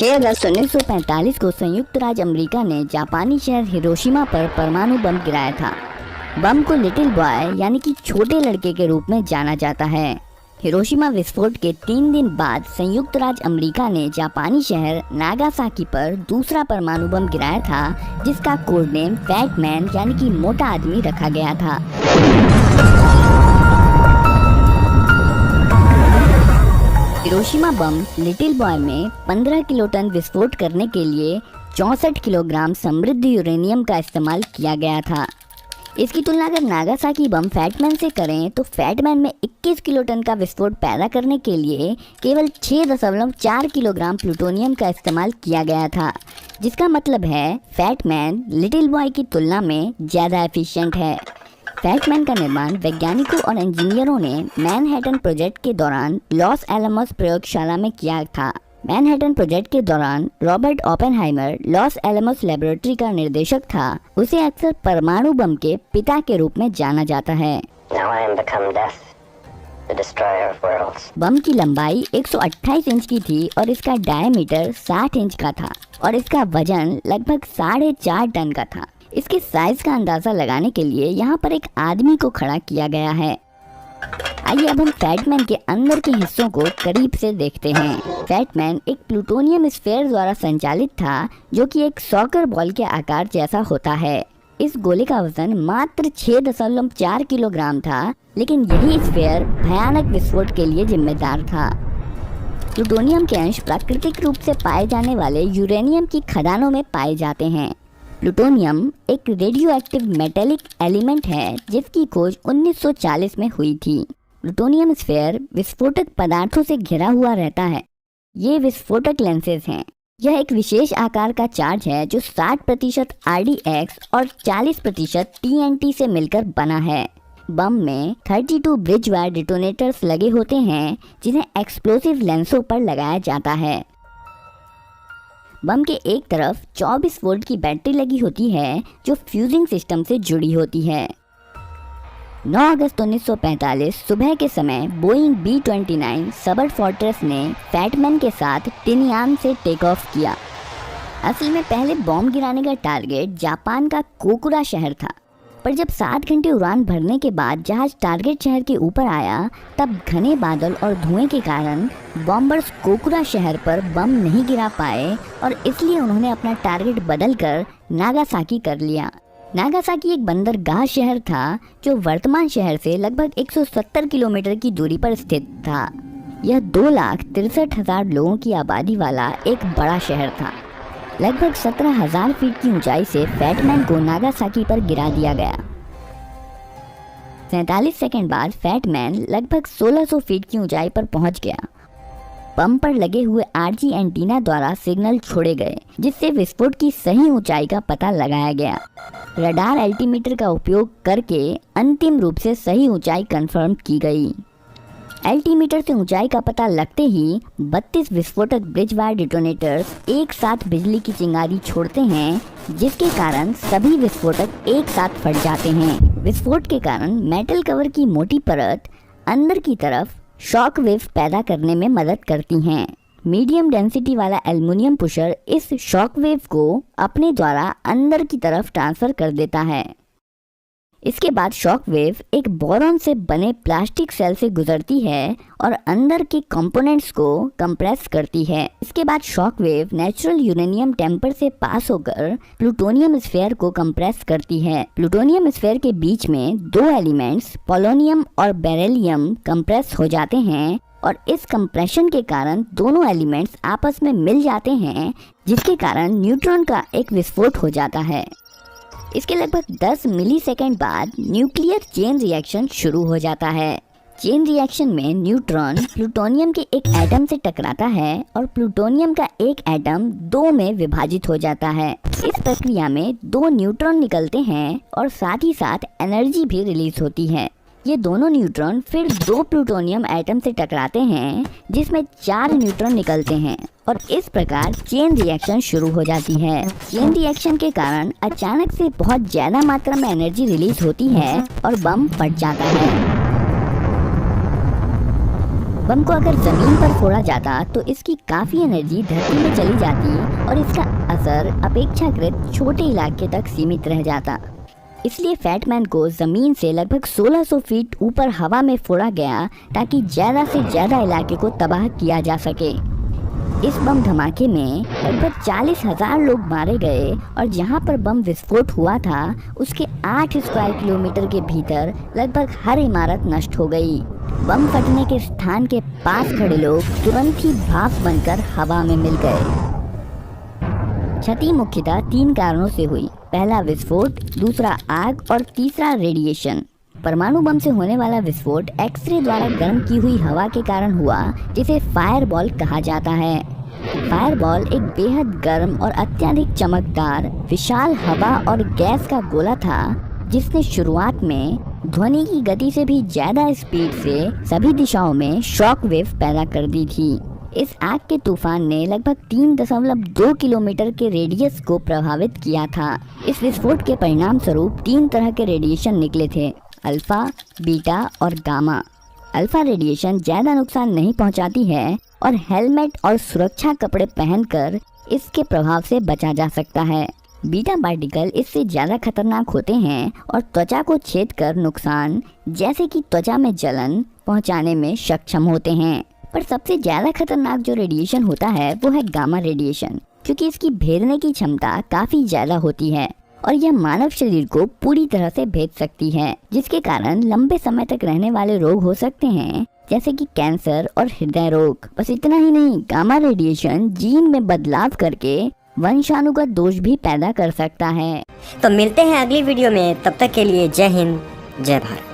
6 अगस्त 1945 को संयुक्त राज्य अमेरिका ने जापानी शहर हिरोशिमा पर परमाणु बम गिराया था। बम को लिटिल बॉय यानी कि छोटे लड़के के रूप में जाना जाता है। हिरोशिमा विस्फोट के 3 दिन बाद संयुक्त राज्य अमेरिका ने जापानी शहर नागासाकी पर दूसरा परमाणु बम गिराया था, जिसका कोड नेम फैट मैन यानी कि मोटा आदमी रखा गया था। हिरोशिमा बम लिटिल बॉय में 15 किलोटन विस्फोट करने के लिए 64 किलोग्राम समृद्ध यूरेनियम का इस्तेमाल किया गया था। इसकी तुलना अगर नागासाकी बम फैटमैन से करें तो फैटमैन में 21 किलोटन का विस्फोट पैदा करने के लिए केवल 6.4 किलोग्राम प्लूटोनियम का इस्तेमाल किया गया था, जिसका मतलब है फैटमैन लिटिल बॉय की तुलना में ज़्यादा एफिशिएंट है। फैटमैन का निर्माण वैज्ञानिकों और इंजीनियरों ने मैनहट्टन प्रोजेक्ट के दौरान लॉस एलमोस प्रयोगशाला में किया था। मैनहट्टन प्रोजेक्ट के दौरान Robert Oppenheimer loss Alamos laboratory का निर्देशक था। उसे अक्सर परमाणु बम के पिता के रूप में जाना जाता है। बम की लंबाई 128 इंच की थी और इसका डायमीटर 60 इंच का था और इसका वजन लगभग 4.5 टन का था। इसके साइज का अंदाजा लगाने के लिए यहाँ पर एक आदमी को खड़ा किया गया है। आइए अब हम फैटमैन के अंदर के हिस्सों को करीब से देखते हैं। फैटमैन एक प्लूटोनियम स्फीयर द्वारा संचालित था, जो कि एक सॉकर बॉल के आकार जैसा होता है। इस गोले का वजन मात्र 6.4 किलोग्राम था, लेकिन यही स्फीयर भयानक विस्फोट के लिए जिम्मेदार था। प्लूटोनियम के अंश प्राकृतिक रूप से पाए जाने वाले यूरेनियम की खदानों में पाए जाते हैं। प्लूटोनियम एक रेडियो एक्टिव मेटेलिक एलिमेंट है, जिसकी खोज 1940 में हुई थी। प्लूटोनियम स्फीयर विस्फोटक पदार्थों से घिरा हुआ रहता है। ये विस्फोटक लेंसेज हैं। यह एक विशेष आकार का चार्ज है जो 60% RDX और 40% TNT से मिलकर बना है। बम में 32 ब्रिज वायर डिटोनेटर्स लगे होते हैं, जिन्हें एक्सप्लोसिव लेंसों पर लगाया जाता है। बम के एक तरफ 24 वोल्ट की बैटरी लगी होती है, जो फ्यूजिंग सिस्टम से जुड़ी होती है। 9 अगस्त 1945 सुबह के समय बोइंग B-29 सबर्ट फोर्ट्रेस ने फैटमैन के साथ टिनयान से टेक ऑफ किया। असल में पहले बॉम्ब गिराने का टारगेट जापान का कोकुरा शहर था, पर जब 7 घंटे उड़ान भरने के बाद जहाज टारगेट शहर के ऊपर आया, तब घने बादल और धुएं के कारण बॉम्बर्स कोकुरा शहर पर बम नहीं गिरा पाए और इसलिए उन्होंने अपना टारगेट बदलकर नागासाकी कर लिया। नागासाकी एक बंदरगाह शहर था, जो वर्तमान शहर से लगभग 170 किलोमीटर की दूरी पर स्थित था। यह 2,63,000 लोगों की आबादी वाला एक बड़ा शहर था। लगभग 17,000 फीट की ऊंचाई से फैटमैन को नागासाकी पर गिरा दिया गया। 47 सेकंड बाद फैटमैन लगभग 1600 फीट की ऊंचाई पर पहुंच गया। बम पर लगे हुए RG एंटीना द्वारा सिग्नल छोड़े गए, जिससे विस्फोट की सही ऊंचाई का पता लगाया गया। रडार एल्टीमीटर का उपयोग करके अंतिम रूप से सही ऊंचाई कंफर्म की गई। एल्टीमीटर से ऊंचाई का पता लगते ही 32 विस्फोटक ब्रिज वायर डिटोनेटर्स एक साथ बिजली की चिंगारी छोड़ते हैं, जिसके कारण सभी विस्फोटक एक साथ फट जाते हैं। विस्फोट के कारण मेटल कवर की मोटी परत अंदर की तरफ शॉक वेव पैदा करने में मदद करती हैं। मीडियम डेंसिटी वाला एल्युमिनियम पुशर इस शॉक वेव को अपने द्वारा अंदर की तरफ ट्रांसफर कर देता है। इसके बाद शॉक वेव एक बोरॉन से बने प्लास्टिक सेल से गुजरती है और अंदर के कंपोनेंट्स को कंप्रेस करती है। इसके बाद shock wave natural uranium tamper से पास होकर प्लूटोनियम स्फीयर को कंप्रेस करती है। प्लूटोनियम स्फीयर के बीच में 2 एलिमेंट्स पोलोनियम और बेरिलियम कंप्रेस हो जाते हैं और इस कंप्रेशन के कारण दोनों एलिमेंट्स आपस में मिल जाते हैं, जिसके कारण न्यूट्रॉन का एक विस्फोट हो जाता है। इसके लगभग 10 मिलीसेकंड बाद न्यूक्लियर चेन रिएक्शन शुरू हो जाता है। चेन रिएक्शन में न्यूट्रॉन प्लूटोनियम के एक एटम से टकराता है और प्लूटोनियम का एक एटम 2 में विभाजित हो जाता है। इस प्रक्रिया में 2 न्यूट्रॉन निकलते हैं और साथ ही साथ एनर्जी भी रिलीज होती है। ये दोनों न्यूट्रॉन फिर 2 प्लूटोनियम एटम से टकराते हैं, जिसमें 4 न्यूट्रॉन निकलते हैं और इस प्रकार चेन रिएक्शन शुरू हो जाती है। चेन रिएक्शन के कारण अचानक से बहुत ज्यादा मात्रा में एनर्जी रिलीज होती है और बम फट जाता है। बम को अगर जमीन पर फोड़ा जाता तो इसकी काफी एनर्जी धरती में चली जाती और इसका असर अपेक्षाकृत छोटे इलाके तक सीमित रह जाता। इसलिए फैटमैन को जमीन से लगभग 1600 फीट ऊपर हवा में फोड़ा गया ताकि ज्यादा से ज्यादा इलाके को तबाह किया जा सके। इस बम धमाके में लगभग 40,000 लोग मारे गए और जहां पर बम विस्फोट हुआ था उसके 8 स्क्वायर किलोमीटर के भीतर लगभग हर इमारत नष्ट हो गई। बम फटने के स्थान के पास खड़े लोग तुरंत ही भाप बनकर हवा में मिल गए। क्षति मुख्यतः 3 कारणों से हुई। पहला विस्फोट, दूसरा आग और तीसरा रेडिएशन। परमाणु बम से होने वाला विस्फोट एक्सरे द्वारा गर्म की हुई हवा के कारण हुआ, जिसे फायरबॉल कहा जाता है। फायरबॉल एक बेहद गर्म और अत्यधिक चमकदार विशाल हवा और गैस का गोला था जिसने शुरुआत में ध्वनि की गति से भी ज्यादा स्पीड से सभी दिशाओं में शॉक वेव पैदा कर दी थी। इस आग के तूफान ने लगभग 3.2 किलोमीटर के रेडियस को प्रभावित किया था। इस विस्फोट के परिणाम स्वरूप 3 तरह के रेडिएशन निकले थे, अल्फा, बीटा और गामा। अल्फा रेडिएशन ज्यादा नुकसान नहीं पहुंचाती है और हेलमेट और सुरक्षा कपड़े पहनकर इसके प्रभाव से बचा जा सकता है। बीटा पार्टिकल इससे ज्यादा खतरनाक होते हैं और त्वचा को छेद कर नुकसान जैसे कि त्वचा में जलन पहुंचाने में सक्षम होते हैं। पर सबसे ज्यादा खतरनाक जो रेडिएशन होता है वो है गामा रेडिएशन, क्योंकि इसकी भेदने की क्षमता काफी ज्यादा होती है और यह मानव शरीर को पूरी तरह से भेद सकती है, जिसके कारण लंबे समय तक रहने वाले रोग हो सकते हैं जैसे कि कैंसर और हृदय रोग। बस इतना ही नहीं, गामा रेडिएशन जीन में बदलाव करके वंशानुगत दोष भी पैदा कर सकता है। तो मिलते हैं अगली वीडियो में, तब तक के लिए जय हिंद, जय भारत।